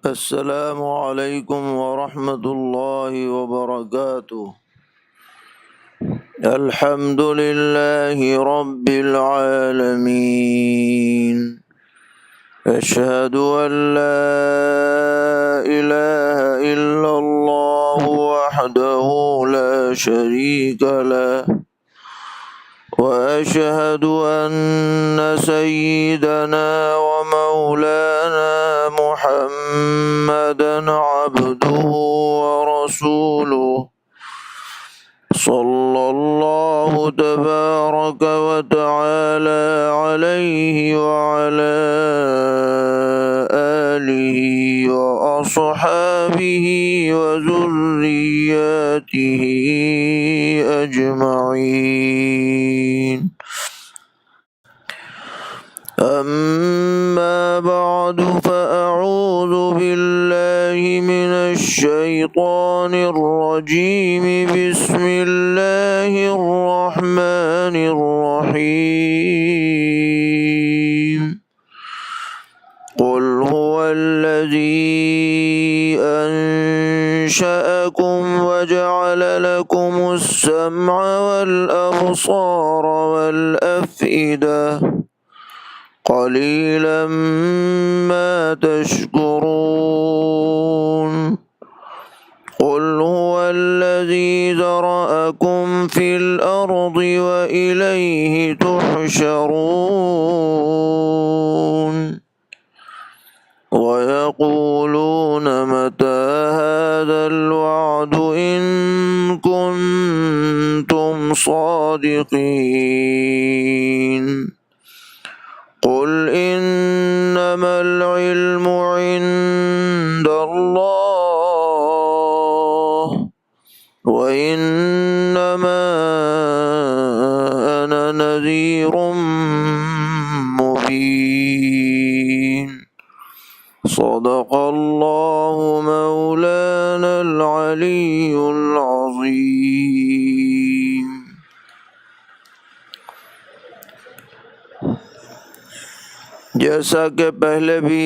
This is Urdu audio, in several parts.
السلام علیکم ورحمۃ اللہ وبرکاتہ۔ الحمد للہ رب العالمین، اشہد ان لا الہ الا اللہ وحدہ لا شریک لہ، واشہد ان سیدنا ومولانا محمدا عبدہ ورسولہ، صلی اللہ تبارک وتعالی علیہ وعلی آلہ واصحابہ وذریاتہ اجمعین۔ اما بعد فاعوذ باللہ من الشیطان الرجیم، بسم اللہ الرحمن الرحیم۔ قل هو الذی انشأکم وجعل لکم السمع والابصار والافئدہ، قلیلا ما تشکرون۔ قل هو الذی ذرأکم فی الارض وإلیہ تحشرون۔ وَيَقُولُونَ مَتَى هَذَا الْوَعْدُ إِن كُنتُمْ صَادِقِينَ۔ قُلْ إِنَّمَا الْعِلْمُ عِندَ اللَّهِ وَإِنَّمَا أَنَا نَذِيرٌ مُبِينٌ۔ صدق اللہ مولانا العلی العظیم۔ جیسا کہ پہلے بھی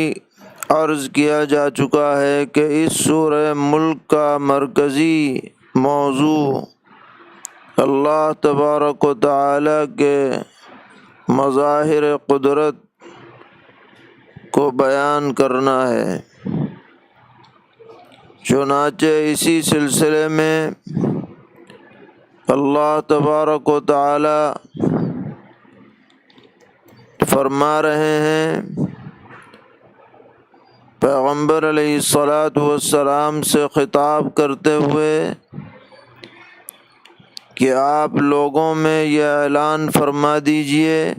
عرض کیا جا چکا ہے کہ اس سورہ ملک کا مرکزی موضوع اللہ تبارک و تعالی کے مظاہر قدرت کو بیان کرنا ہے۔ چنانچہ اسی سلسلے میں اللہ تبارک و تعالی فرما رہے ہیں پیغمبر علیہ الصلاۃ والسلام سے خطاب کرتے ہوئے کہ آپ لوگوں میں یہ اعلان فرما دیجئے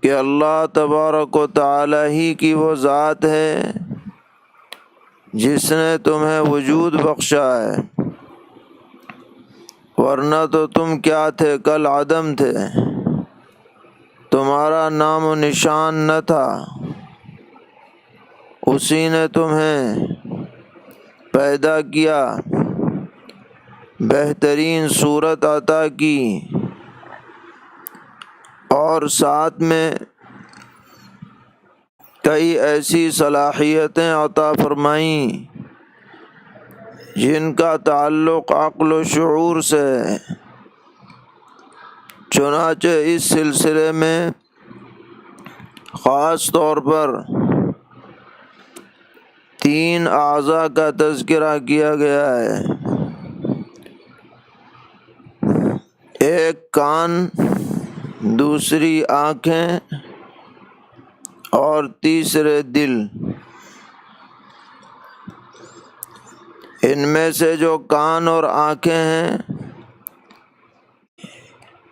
کہ اللہ تبارک و تعالی ہی کی وہ ذات ہے جس نے تمہیں وجود بخشا ہے، ورنہ تو تم کیا تھے، کل عدم تھے، تمہارا نام و نشان نہ تھا۔ اسی نے تمہیں پیدا کیا، بہترین صورت عطا کی، اور ساتھ میں کئی ایسی صلاحیتیں عطا فرمائیں جن کا تعلق عقل و شعور سے ہے۔ چنانچہ اس سلسلے میں خاص طور پر 3 اعضاء کا تذکرہ کیا گیا ہے۔ ایک کان، دوسری آنکھیں اور تیسرے دل۔ ان میں سے جو کان اور آنکھیں ہیں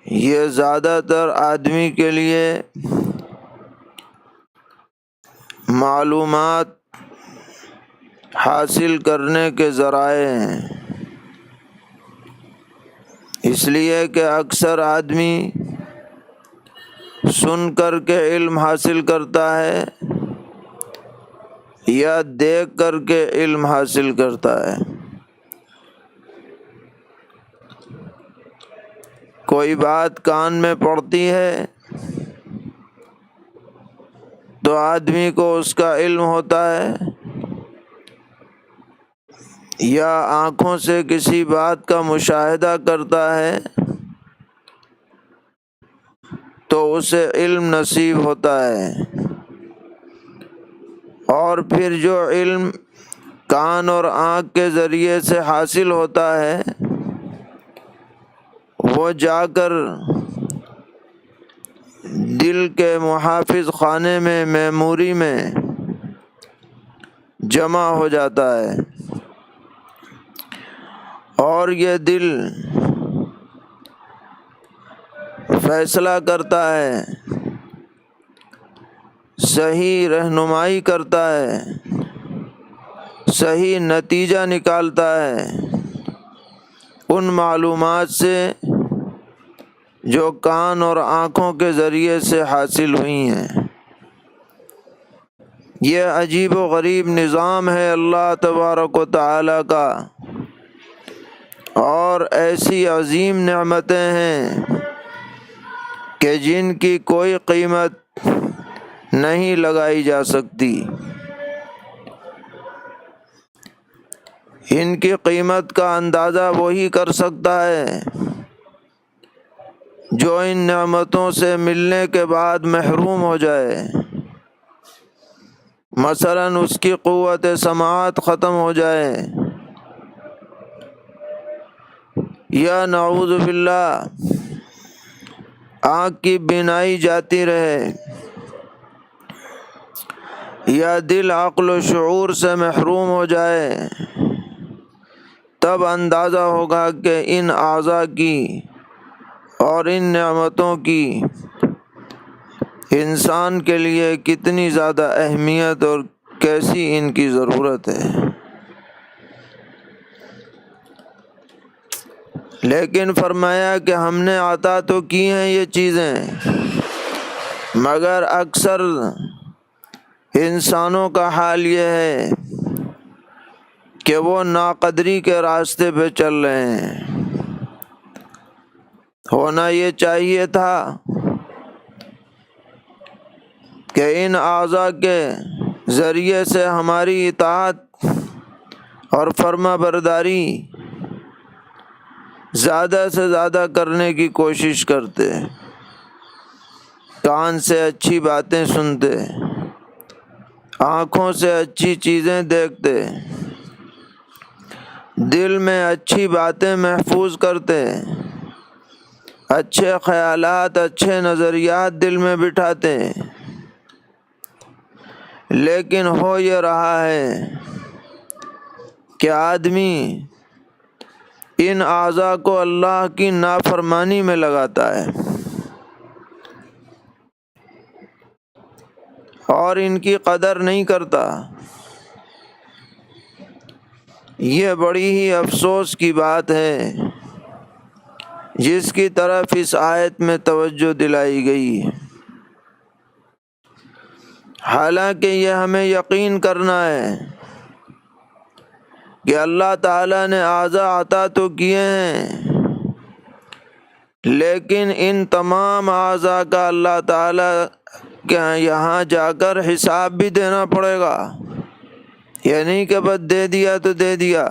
یہ زیادہ تر آدمی کے لیے معلومات حاصل کرنے کے ذرائع ہیں، اس لیے کہ اکثر آدمی سن کر کے علم حاصل کرتا ہے یا دیکھ کر کے علم حاصل کرتا ہے۔ کوئی بات کان میں پڑتی ہے تو آدمی کو اس کا علم ہوتا ہے، یا آنکھوں سے کسی بات کا مشاہدہ کرتا ہے تو اسے علم نصیب ہوتا ہے، اور پھر جو علم کان اور آنکھ کے ذریعے سے حاصل ہوتا ہے وہ جا کر دل کے محافظ خانے میں، میموری میں جمع ہو جاتا ہے، اور یہ دل فیصلہ کرتا ہے، صحیح رہنمائی کرتا ہے، صحیح نتیجہ نکالتا ہے ان معلومات سے جو کان اور آنکھوں کے ذریعے سے حاصل ہوئی ہیں۔ یہ عجیب و غریب نظام ہے اللہ تبارک و تعالیٰ کا، اور ایسی عظیم نعمتیں ہیں کہ جن کی کوئی قیمت نہیں لگائی جا سکتی۔ ان کی قیمت کا اندازہ وہی کر سکتا ہے جو ان نعمتوں سے ملنے کے بعد محروم ہو جائے۔ مثلاً اس کی قوت سماعت ختم ہو جائے، یا نعوذ باللہ آنکھ کی بینائی جاتی رہے، یا دل عقل و شعور سے محروم ہو جائے، تب اندازہ ہوگا کہ ان اعضاء کی اور ان نعمتوں کی انسان کے لیے کتنی زیادہ اہمیت اور کیسی ان کی ضرورت ہے۔ لیکن فرمایا کہ ہم نے عطا تو کی ہیں یہ چیزیں، مگر اکثر انسانوں کا حال یہ ہے کہ وہ ناقدری کے راستے پہ چل رہے ہیں۔ ہونا یہ چاہیے تھا کہ ان اعضاء کے ذریعے سے ہماری اطاعت اور فرما برداری زیادہ سے زیادہ کرنے کی کوشش کرتے، کان سے اچھی باتیں سنتے، آنکھوں سے اچھی چیزیں دیکھتے، دل میں اچھی باتیں محفوظ کرتے، اچھے خیالات، اچھے نظریات دل میں بٹھاتے، لیکن ہو یہ رہا ہے کہ آدمی ان اعضاء کو اللہ کی نافرمانی میں لگاتا ہے اور ان کی قدر نہیں کرتا۔ یہ بڑی ہی افسوس کی بات ہے جس کی طرف اس آیت میں توجہ دلائی گئی ہے۔ حالانکہ یہ ہمیں یقین کرنا ہے کہ اللہ تعالیٰ نے اعضاء عطا تو کیے ہیں، لیکن ان تمام اعضاء کا اللہ تعالیٰ کے یہاں جا کر حساب بھی دینا پڑے گا۔ یہ نہیں کہ بس دے دیا تو دے دیا،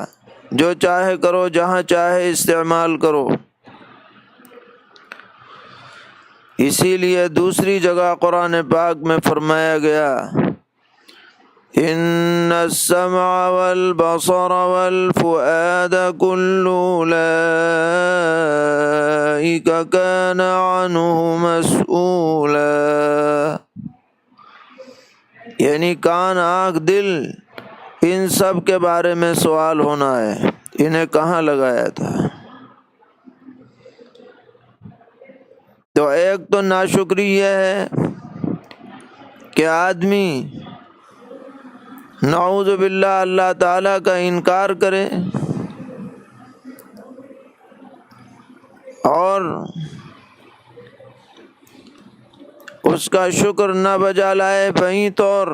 جو چاہے کرو، جہاں چاہے استعمال کرو۔ اسی لیے دوسری جگہ قرآن پاک میں فرمایا گیا، ان السمع والبصر والفؤاد كل اولئک کان عنہ مسئولا، یعنی کان، آنکھ، دل، ان سب کے بارے میں سوال ہونا ہے، انہیں کہاں لگایا تھا۔ تو ایک تو ناشکری یہ ہے کہ آدمی نعوذ باللہ اللہ تعالیٰ کا انکار کرے اور اس کا شکر نہ بجا لائے، بہیں طور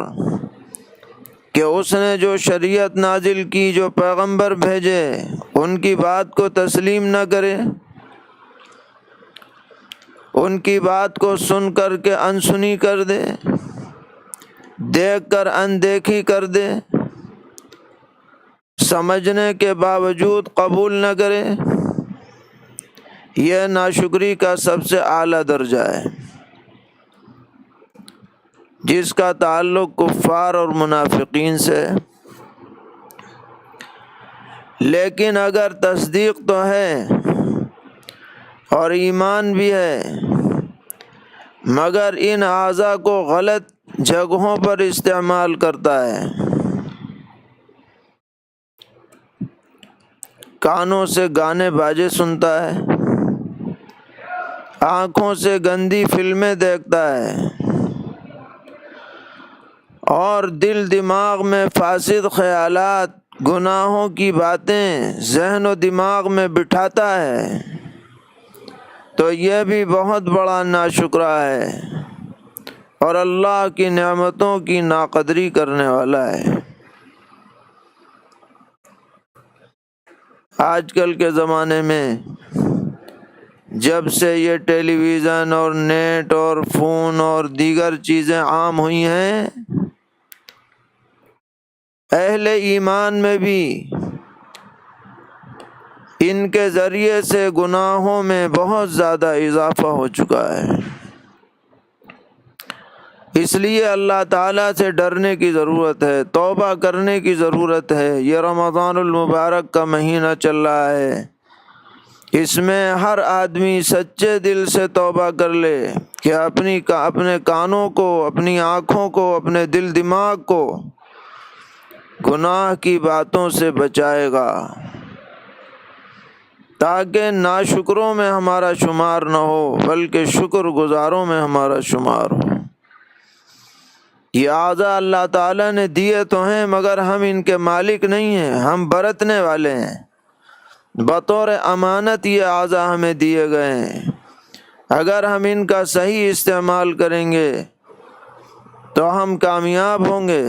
کہ اس نے جو شریعت نازل کی، جو پیغمبر بھیجے، ان کی بات کو تسلیم نہ کرے، ان کی بات کو سن کر کے انسنی کر دے، دیکھ کر اندیکھی کر دے، سمجھنے کے باوجود قبول نہ کرے، یہ ناشکری کا سب سے اعلیٰ درجہ ہے، جس کا تعلق کفار اور منافقین سے ہے۔ لیکن اگر تصدیق تو ہے اور ایمان بھی ہے، مگر ان اعضاء کو غلط جگہوں پر استعمال کرتا ہے، کانوں سے گانے باجے سنتا ہے، آنکھوں سے گندی فلمیں دیکھتا ہے، اور دل دماغ میں فاسد خیالات، گناہوں کی باتیں ذہن و دماغ میں بٹھاتا ہے، تو یہ بھی بہت بڑا ناشکرا ہے اور اللہ کی نعمتوں کی ناقدری کرنے والا ہے۔ آج کل کے زمانے میں جب سے یہ ٹیلی ویژن اور نیٹ اور فون اور دیگر چیزیں عام ہوئی ہیں، اہل ایمان میں بھی ان کے ذریعے سے گناہوں میں بہت زیادہ اضافہ ہو چکا ہے۔ اس لیے اللہ تعالیٰ سے ڈرنے کی ضرورت ہے، توبہ کرنے کی ضرورت ہے۔ یہ رمضان المبارک کا مہینہ چل رہا ہے، اس میں ہر آدمی سچے دل سے توبہ کر لے کہ اپنے کانوں کو، اپنی آنکھوں کو، اپنے دل دماغ کو گناہ کی باتوں سے بچائے گا، تاکہ ناشکروں میں ہمارا شمار نہ ہو بلکہ شکر گزاروں میں ہمارا شمار ہو۔ یہ اعضاء اللہ تعالیٰ نے دیے تو ہیں، مگر ہم ان کے مالک نہیں ہیں، ہم برتنے والے ہیں۔ بطور امانت یہ اعضاء ہمیں دیے گئے ہیں، اگر ہم ان کا صحیح استعمال کریں گے تو ہم کامیاب ہوں گے،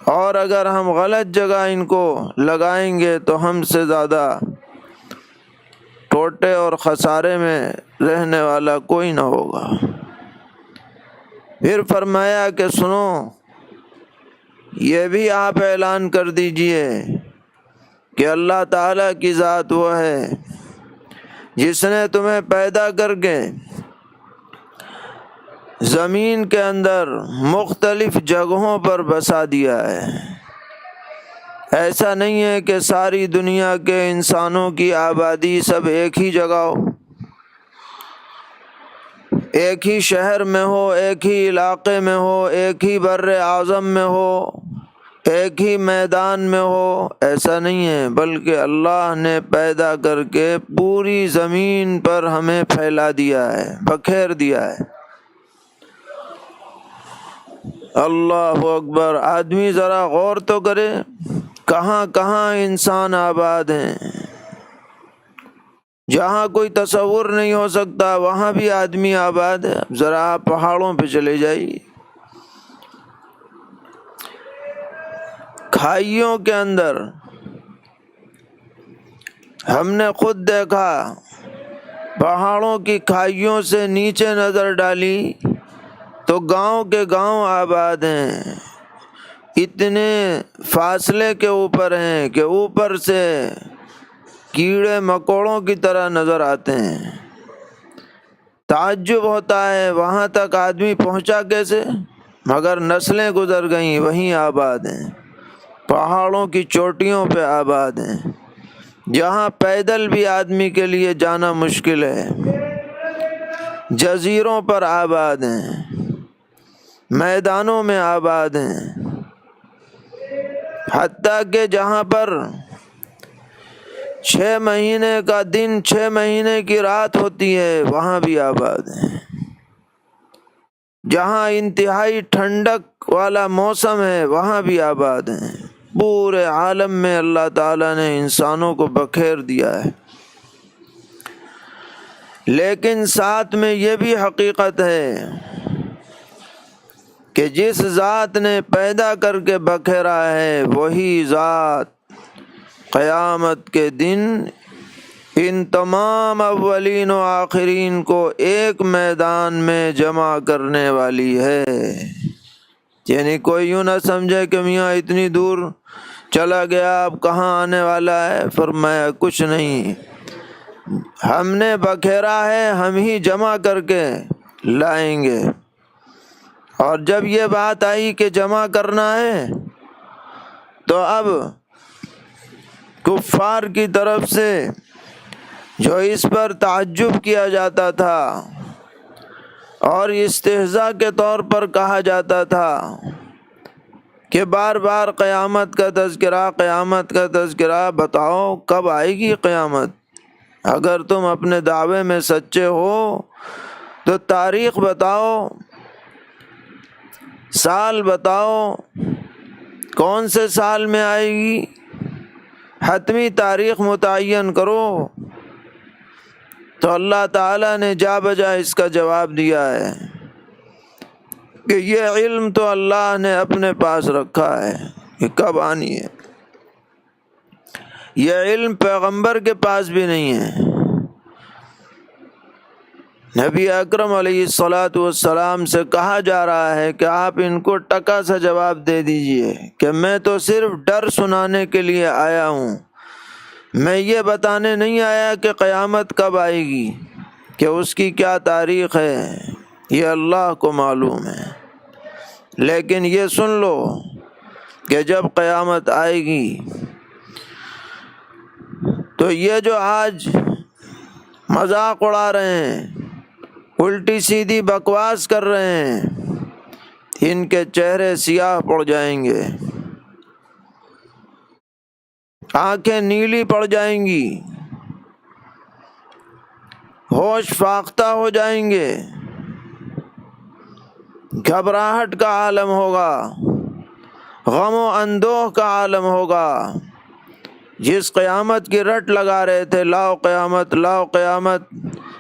اور اگر ہم غلط جگہ ان کو لگائیں گے تو ہم سے زیادہ ٹوٹے اور خسارے میں رہنے والا کوئی نہ ہوگا۔ پھر فرمایا کہ سنو، یہ بھی آپ اعلان کر دیجئے کہ اللہ تعالیٰ کی ذات وہ ہے جس نے تمہیں پیدا کر کے زمین کے اندر مختلف جگہوں پر بسا دیا ہے۔ ایسا نہیں ہے کہ ساری دنیا کے انسانوں کی آبادی سب ایک ہی جگہ ہو، ایک ہی شہر میں ہو، ایک ہی علاقے میں ہو، ایک ہی بر اعظم میں ہو، ایک ہی میدان میں ہو، ایسا نہیں ہے، بلکہ اللہ نے پیدا کر کے پوری زمین پر ہمیں پھیلا دیا ہے، بکھیر دیا ہے۔ اللہ اکبر! آدمی ذرا غور تو کرے، کہاں کہاں انسان آباد ہیں، جہاں کوئی تصور نہیں ہو سکتا وہاں بھی آدمی آباد ہے۔ ذرا آپ پہاڑوں پہ چلے جائیے، کھائیوں کے اندر ہم نے خود دیکھا، پہاڑوں کی کھائیوں سے نیچے نظر ڈالی تو گاؤں کے گاؤں آباد ہیں، اتنے فاصلے کے اوپر ہیں کہ اوپر سے کیڑے مکوڑوں کی طرح نظر آتے ہیں۔ تعجب ہوتا ہے وہاں تک آدمی پہنچا کیسے، مگر نسلیں گزر گئیں، وہیں آباد ہیں، پہاڑوں کی چوٹیوں پہ آباد ہیں، جہاں پیدل بھی آدمی کے لیے جانا مشکل ہے، جزیروں پر آباد ہیں، میدانوں میں آباد ہیں، حتیٰ کہ جہاں پر 6 مہینے کا دن 6 مہینے کی رات ہوتی ہے وہاں بھی آباد ہیں، جہاں انتہائی ٹھنڈک والا موسم ہے وہاں بھی آباد ہیں۔ پورے عالم میں اللہ تعالیٰ نے انسانوں کو بکھیر دیا ہے، لیکن ساتھ میں یہ بھی حقیقت ہے کہ جس ذات نے پیدا کر کے بکھیرا ہے وہی ذات قیامت کے دن ان تمام اولین و آخرین کو ایک میدان میں جمع کرنے والی ہے۔ یعنی کوئی یوں نہ سمجھے کہ میاں اتنی دور چلا گیا اب کہاں آنے والا ہے۔ فرمایا کچھ نہیں، ہم نے بکھیرا ہے، ہم ہی جمع کر کے لائیں گے۔ اور جب یہ بات آئی کہ جمع کرنا ہے تو اب کفار کی طرف سے جو اس پر تعجب کیا جاتا تھا اور استہزاء کے طور پر کہا جاتا تھا کہ بار بار قیامت کا تذکرہ، قیامت کا تذکرہ، بتاؤ کب آئے گی قیامت؟ اگر تم اپنے دعوے میں سچے ہو تو تاریخ بتاؤ، سال بتاؤ، کون سے سال میں آئے گی، حتمی تاریخ متعین کرو۔ تو اللہ تعالیٰ نے جا بجا اس کا جواب دیا ہے کہ یہ علم تو اللہ نے اپنے پاس رکھا ہے کہ کب آنی ہے، یہ علم پیغمبر کے پاس بھی نہیں ہے۔ نبی اکرم علیہ الصلاۃ والسلام سے کہا جا رہا ہے کہ آپ ان کو ٹکا سا جواب دے دیجئے کہ میں تو صرف ڈر سنانے کے لیے آیا ہوں، میں یہ بتانے نہیں آیا کہ قیامت کب آئے گی، کہ اس کی کیا تاریخ ہے، یہ اللہ کو معلوم ہے۔ لیکن یہ سن لو کہ جب قیامت آئے گی تو یہ جو آج مذاق اڑا رہے ہیں، الٹی سیدھی بکواس کر رہے ہیں، ان کے چہرے سیاہ پڑ جائیں گے، آنکھیں نیلی پڑ جائیں گی، ہوش فاختہ ہو جائیں گے، گھبراہٹ کا عالم ہوگا، غم و اندوہ کا عالم ہوگا۔ جس قیامت کی رٹ لگا رہے تھے لاؤ قیامت لاؤ قیامت،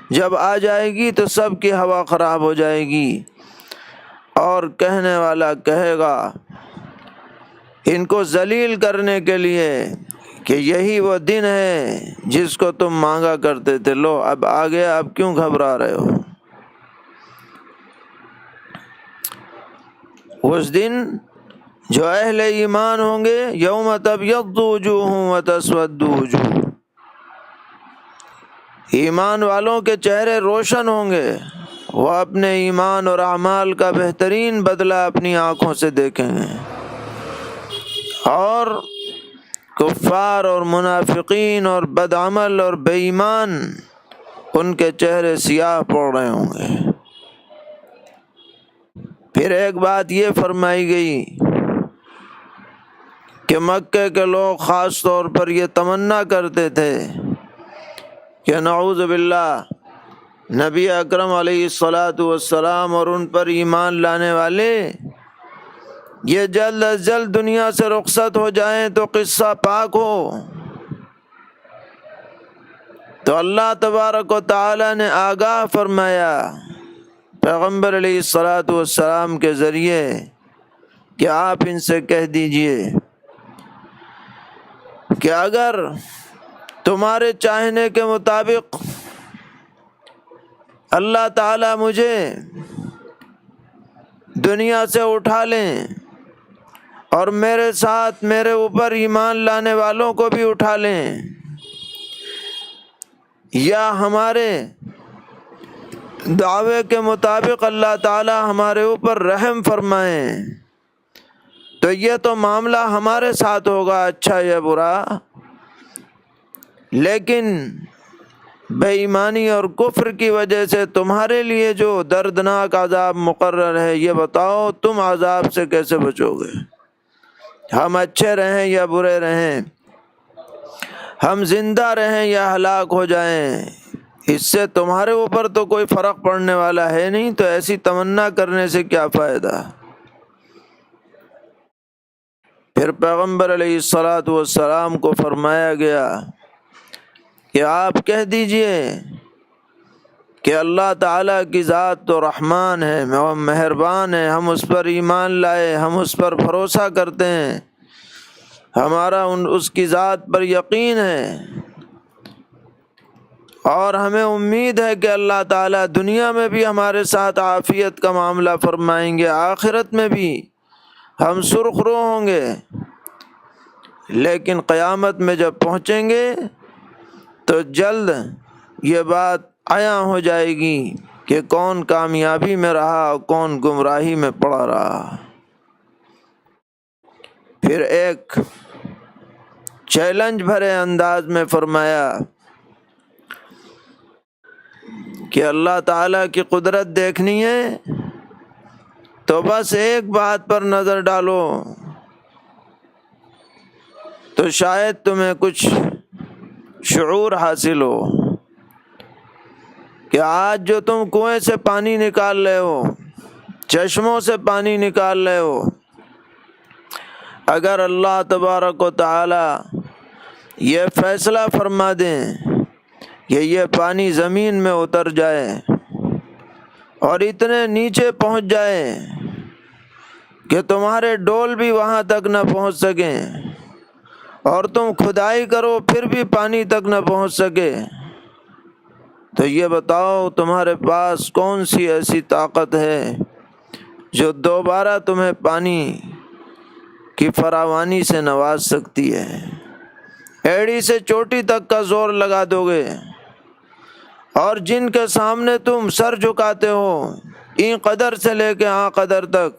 جب آ جائے گی تو سب کی ہوا خراب ہو جائے گی، اور کہنے والا کہے گا ان کو ذلیل کرنے کے لیے کہ یہی وہ دن ہے جس کو تم مانگا کرتے تھے، لو اب آ گیا، اب کیوں گھبرا رہے ہو؟ اس دن جو اہل ایمان ہوں گے، یوم تبیض وجوہ وتسود وجوہ، ایمان والوں کے چہرے روشن ہوں گے، وہ اپنے ایمان اور اعمال کا بہترین بدلہ اپنی آنکھوں سے دیکھیں گے، اور کفار اور منافقین اور بدعمل اور بے ایمان ان کے چہرے سیاہ پڑ رہے ہوں گے۔ پھر ایک بات یہ فرمائی گئی کہ مکے کے لوگ خاص طور پر یہ تمنا کرتے تھے کہ نعوذ باللہ نبی اکرم علیہ الصلاۃ والسلام اور ان پر ایمان لانے والے یہ جلد از جلد دنیا سے رخصت ہو جائیں تو قصہ پاک ہو۔ تو اللہ تبارک و تعالی نے آگاہ فرمایا پیغمبر علیہ الصلاۃ والسلام کے ذریعے کہ آپ ان سے کہہ دیجئے کہ اگر تمہارے چاہنے کے مطابق اللہ تعالیٰ مجھے دنیا سے اٹھا لیں اور میرے ساتھ میرے اوپر ایمان لانے والوں کو بھی اٹھا لیں، یا ہمارے دعوے کے مطابق اللہ تعالیٰ ہمارے اوپر رحم فرمائیں، تو یہ تو معاملہ ہمارے ساتھ ہوگا، اچھا یا برا۔ لیکن بے ایمانی اور کفر کی وجہ سے تمہارے لیے جو دردناک عذاب مقرر ہے، یہ بتاؤ تم عذاب سے کیسے بچو گے؟ ہم اچھے رہیں یا برے رہیں، ہم زندہ رہیں یا ہلاک ہو جائیں، اس سے تمہارے اوپر تو کوئی فرق پڑنے والا ہے نہیں، تو ایسی تمنا کرنے سے کیا فائدہ؟ پھر پیغمبر علیہ الصلاۃ والسلام کو فرمایا گیا کہ آپ کہہ دیجئے کہ اللہ تعالیٰ کی ذات تو رحمان ہے، مہربان ہے، ہم اس پر ایمان لائے، ہم اس پر بھروسہ کرتے ہیں، ہمارا اس کی ذات پر یقین ہے، اور ہمیں امید ہے کہ اللہ تعالیٰ دنیا میں بھی ہمارے ساتھ عافیت کا معاملہ فرمائیں گے، آخرت میں بھی ہم سرخ رو ہوں گے، لیکن قیامت میں جب پہنچیں گے تو جلد یہ بات عیاں ہو جائے گی کہ کون کامیابی میں رہا اور کون گمراہی میں پڑا رہا۔ پھر ایک چیلنج بھرے انداز میں فرمایا کہ اللہ تعالیٰ کی قدرت دیکھنی ہے تو بس ایک بات پر نظر ڈالو تو شاید تمہیں کچھ شعور حاصل ہو کہ آج جو تم کنویں سے پانی نکال رہے ہو، چشموں سے پانی نکال رہے ہو، اگر اللہ تبارک و تعالی یہ فیصلہ فرما دیں کہ یہ پانی زمین میں اتر جائے اور اتنے نیچے پہنچ جائے کہ تمہارے ڈول بھی وہاں تک نہ پہنچ سکیں، اور تم کھدائی کرو پھر بھی پانی تک نہ پہنچ سکے، تو یہ بتاؤ تمہارے پاس کون سی ایسی طاقت ہے جو دوبارہ تمہیں پانی کی فراوانی سے نواز سکتی ہے؟ ایڑی سے چوٹی تک کا زور لگا دو گے، اور جن کے سامنے تم سر جھکاتے ہو این قدر سے لے کے آ قدر تک،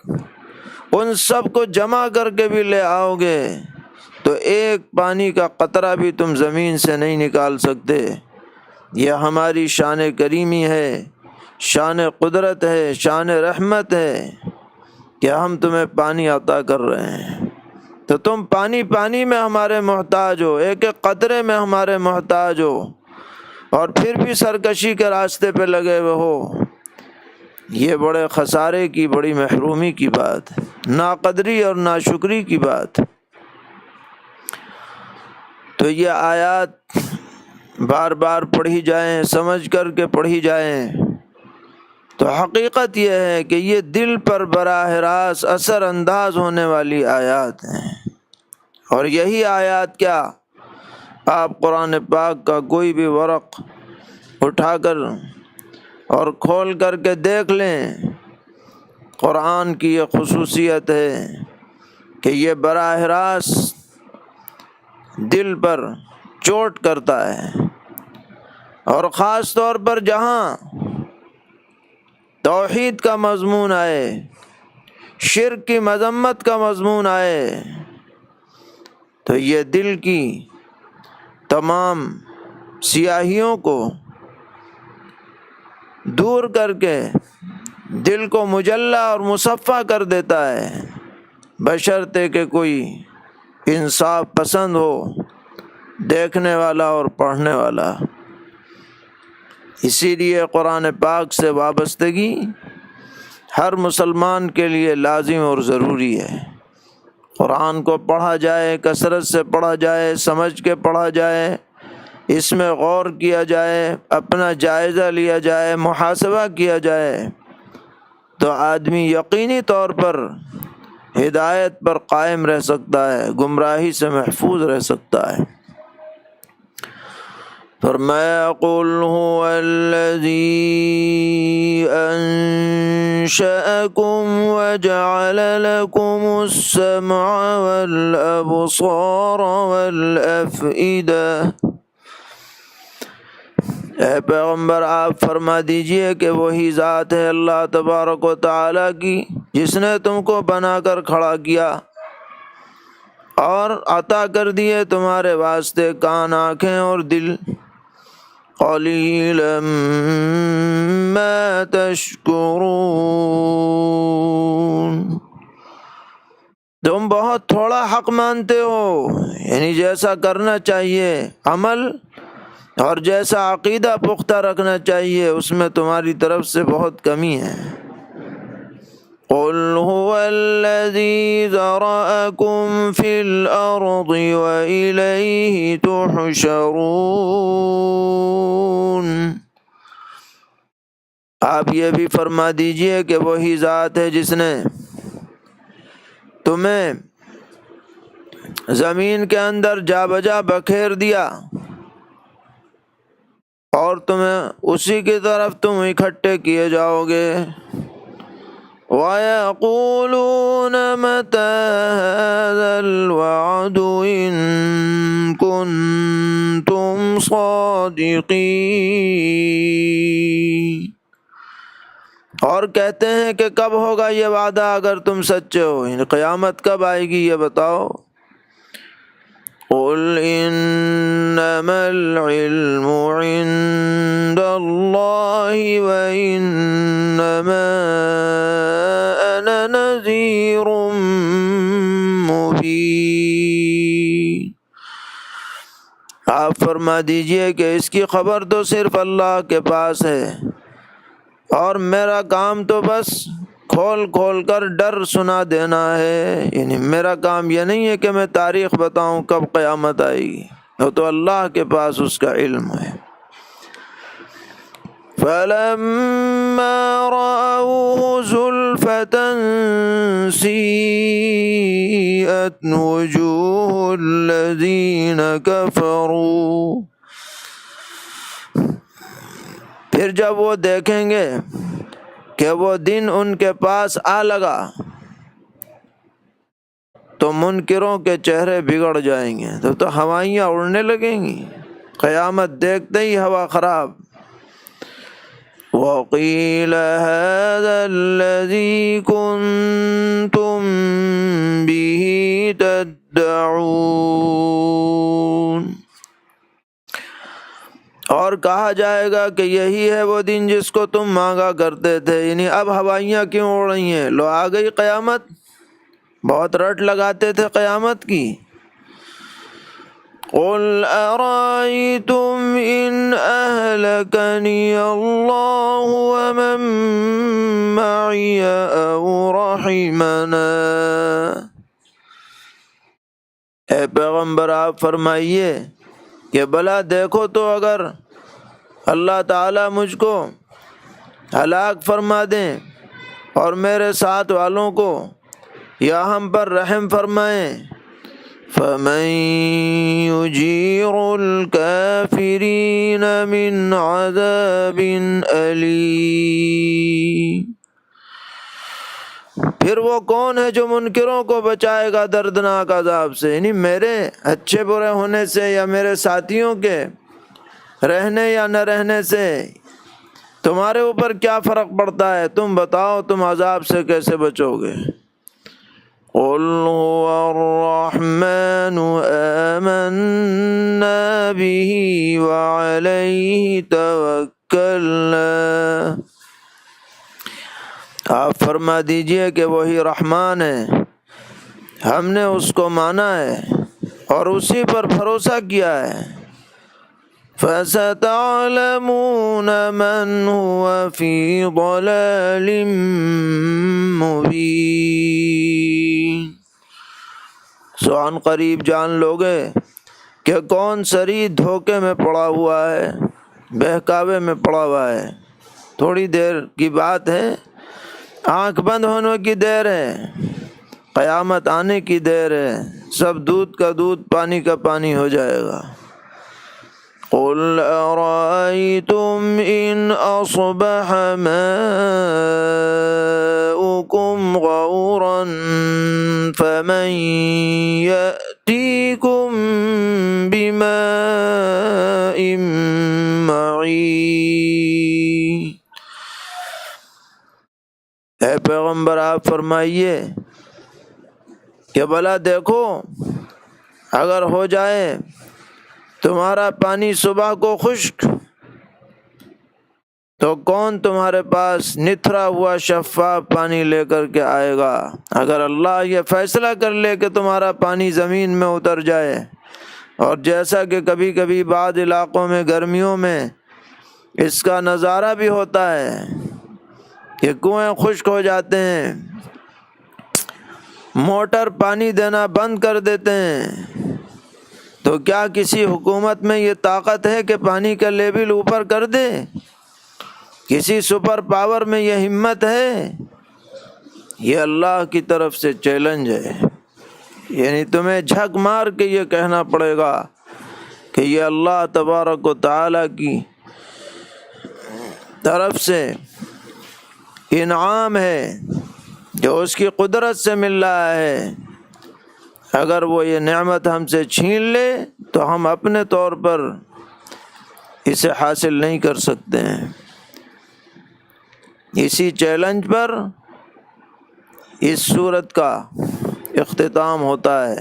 ان سب کو جمع کر کے بھی لے آؤ گے تو ایک پانی کا قطرہ بھی تم زمین سے نہیں نکال سکتے۔ یہ ہماری شان کریمی ہے، شان قدرت ہے، شان رحمت ہے کہ ہم تمہیں پانی عطا کر رہے ہیں، تو تم پانی میں ہمارے محتاج ہو، ایک ایک قطرے میں ہمارے محتاج ہو، اور پھر بھی سرکشی کے راستے پہ لگے ہوئے ہو۔ یہ بڑے خسارے کی، بڑی محرومی کی بات، ناقدری اور ناشکری کی بات۔ تو یہ آیات بار بار پڑھی جائیں، سمجھ کر کے پڑھی جائیں تو حقیقت یہ ہے کہ یہ دل پر براہ راست اثر انداز ہونے والی آیات ہیں۔ اور یہی آیات کیا، آپ قرآن پاک کا کوئی بھی ورق اٹھا کر اور کھول کر کے دیکھ لیں، قرآن کی یہ خصوصیت ہے کہ یہ براہ راست دل پر چوٹ کرتا ہے، اور خاص طور پر جہاں توحید کا مضمون آئے، شرک کی مذمت کا مضمون آئے، تو یہ دل کی تمام سیاہیوں کو دور کر کے دل کو مجلہ اور مصفا کر دیتا ہے، بشرطے کہ کوئی انصاف پسند ہو دیکھنے والا اور پڑھنے والا۔ اسی لیے قرآن پاک سے وابستگی ہر مسلمان کے لیے لازم اور ضروری ہے۔ قرآن کو پڑھا جائے، کثرت سے پڑھا جائے، سمجھ کے پڑھا جائے، اس میں غور کیا جائے، اپنا جائزہ لیا جائے، محاسبہ کیا جائے، تو آدمی یقینی طور پر ہدایت پر قائم رہ سکتا ہے، گمراہی سے محفوظ رہ سکتا ہے۔ فرمایا قل هو الذی انشأکم وجعل لکم السمع والابصار والافئدہ۔ اے پیغمبر آپ فرما دیجئے کہ وہی ذات ہے اللہ تبارک و تعالی کی جس نے تم کو بنا کر کھڑا کیا اور عطا کر دیے تمہارے واسطے کان، آنکھیں اور دل۔ قلیلا ما تشکرون، تم بہت تھوڑا حق مانتے ہو، یعنی جیسا کرنا چاہیے عمل اور جیسا عقیدہ پختہ رکھنا چاہیے اس میں تمہاری طرف سے بہت کمی ہے۔ قل هو الذی ذرأکم فی الارض وإلیہ تحشرون، آپ یہ بھی فرما دیجئے کہ وہی ذات ہے جس نے تمہیں زمین کے اندر جا بجا بکھیر دیا اور تمہیں اسی کی طرف تم اکٹھے کیے جاؤ گے۔ وَيَقُولُونَ مَتَى هَذَا الْوَعْدُ إِن كُنتُمْ صَادِقِينَ، اور کہتے ہیں کہ کب ہوگا یہ وعدہ اگر تم سچے ہو، یعنی قیامت کب آئے گی یہ بتاؤ۔ قُلْ إِنَّمَا الْعِلْمُ عِندَ اللَّهِ وَإِنَّمَا أَنَا نَذِيرٌ مُبِينٌ، آپ فرما دیجئے کہ اس کی خبر تو صرف اللہ کے پاس ہے، اور میرا کام تو بس کھول کھول کر ڈر سنا دینا ہے، یعنی میرا کام یہ نہیں ہے کہ میں تاریخ بتاؤں کب قیامت آئے گی، وہ تو اللہ کے پاس اس کا علم ہے۔ فَلَمَّا رَأَوْهُ زُلْفَةً سِيئَتْ وُجُوهُ الَّذِينَ كَفَرُوا، پھر جب وہ دیکھیں گے کہ وہ دن ان کے پاس آ لگا تو منکروں کے چہرے بگڑ جائیں گے، تو ہوائیاں اڑنے لگیں گی، قیامت دیکھتے ہی ہوا خراب۔ وَقِيلَ هَذَا الَّذِي كُنتُم بِهِ تَدَّعُونَ، اور کہا جائے گا کہ یہی ہے وہ دن جس کو تم مانگا کرتے تھے، یعنی اب ہوائیاں کیوں اڑ رہی ہیں، لو آ گئی قیامت، بہت رٹ لگاتے تھے قیامت کی۔ قُلْ أَرَأَيْتُمْ إِنْ أَهْلَكَنِيَ اللَّهُ وَمَن مَّعِيَ أَوْ رَحِمَنَا، اے پیغمبر آپ فرمائیے کہ بھلا دیکھو تو اگر اللہ تعالیٰ مجھ کو ہلاک فرما دیں اور میرے ساتھ والوں کو، یا ہم پر رحم فرمائیں، فَمَن يُجِيرُ الْكَافِرِينَ مِنْ عَذَابٍ أَلِيمٍ، پھر وہ کون ہے جو منکروں کو بچائے گا دردناک عذاب سے، یعنی میرے اچھے برے ہونے سے یا میرے ساتھیوں کے رہنے یا نہ رہنے سے تمہارے اوپر کیا فرق پڑتا ہے، تم بتاؤ تم عذاب سے کیسے بچو گے۔ قُلْ هُوَ الرَّحْمَنُ آمَنَّا بِهِ وَعَلَيْهِ تَوَكَّلْنَا، آپ فرما دیجئے کہ وہی رحمان ہے، ہم نے اس کو مانا ہے اور اسی پر بھروسہ کیا ہے۔ فَسَتَعْلَمُونَ مَنْ هُوَ فِي ضَلَالٍ مُبِينٍ، سو عن قریب جان لوگے کہ کون سری دھوکے میں پڑا ہوا ہے، بہکاوے میں پڑا ہوا ہے۔ تھوڑی دیر کی بات ہے، آنکھ بند ہونے کی دیر ہے، قیامت آنے کی دیر ہے، سب دودھ کا دودھ پانی کا پانی ہو جائے گا۔ قُلْ أَرَأَيْتُمْ إِنْ أَصْبَحَ مَاؤُكُمْ غَوْرًا فَمَنْ يَأْتِيكُمْ بِمَاءٍ مَّعِينٍ، اے پیغمبر آپ فرمائیے کہ بھلا دیکھو اگر ہو جائے تمہارا پانی صبح کو خشک تو کون تمہارے پاس نتھرا ہوا شفاف پانی لے کر کے آئے گا؟ اگر اللہ یہ فیصلہ کر لے کہ تمہارا پانی زمین میں اتر جائے، اور جیسا کہ کبھی کبھی بعض علاقوں میں گرمیوں میں اس کا نظارہ بھی ہوتا ہے کہ کنویں خشک ہو جاتے ہیں، موٹر پانی دینا بند کر دیتے ہیں، تو کیا کسی حکومت میں یہ طاقت ہے کہ پانی کا لیول اوپر کر دے؟ کسی سپر پاور میں یہ ہمت ہے؟ یہ اللہ کی طرف سے چیلنج ہے، یعنی تمہیں جھک مار کے یہ کہنا پڑے گا کہ یہ اللہ تبارک و تعالیٰ کی طرف سے انعام ہے جو اس کی قدرت سے مل رہا ہے، اگر وہ یہ نعمت ہم سے چھین لے تو ہم اپنے طور پر اسے حاصل نہیں کر سکتے ہیں۔ اسی چیلنج پر اس سورت کا اختتام ہوتا ہے۔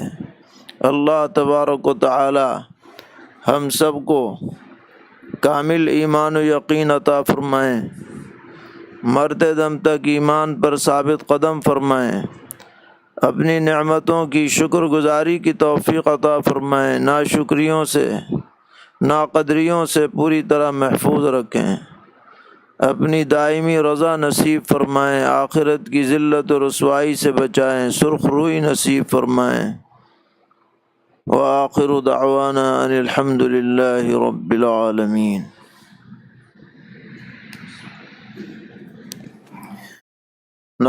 اللہ تبارک و تعالی ہم سب کو کامل ایمان و یقین عطا فرمائیں، مرتے دم تک ایمان پر ثابت قدم فرمائیں، اپنی نعمتوں کی شکر گزاری کی توفیق عطا فرمائیں، ناشکریوں سے ناقدریوں سے پوری طرح محفوظ رکھیں، اپنی دائمی رضا نصیب فرمائیں، آخرت کی ذلت و رسوائی سے بچائیں، سرخ روئی نصیب فرمائیں۔ وآخر دعوانا ان الحمد للہ رب العالمین۔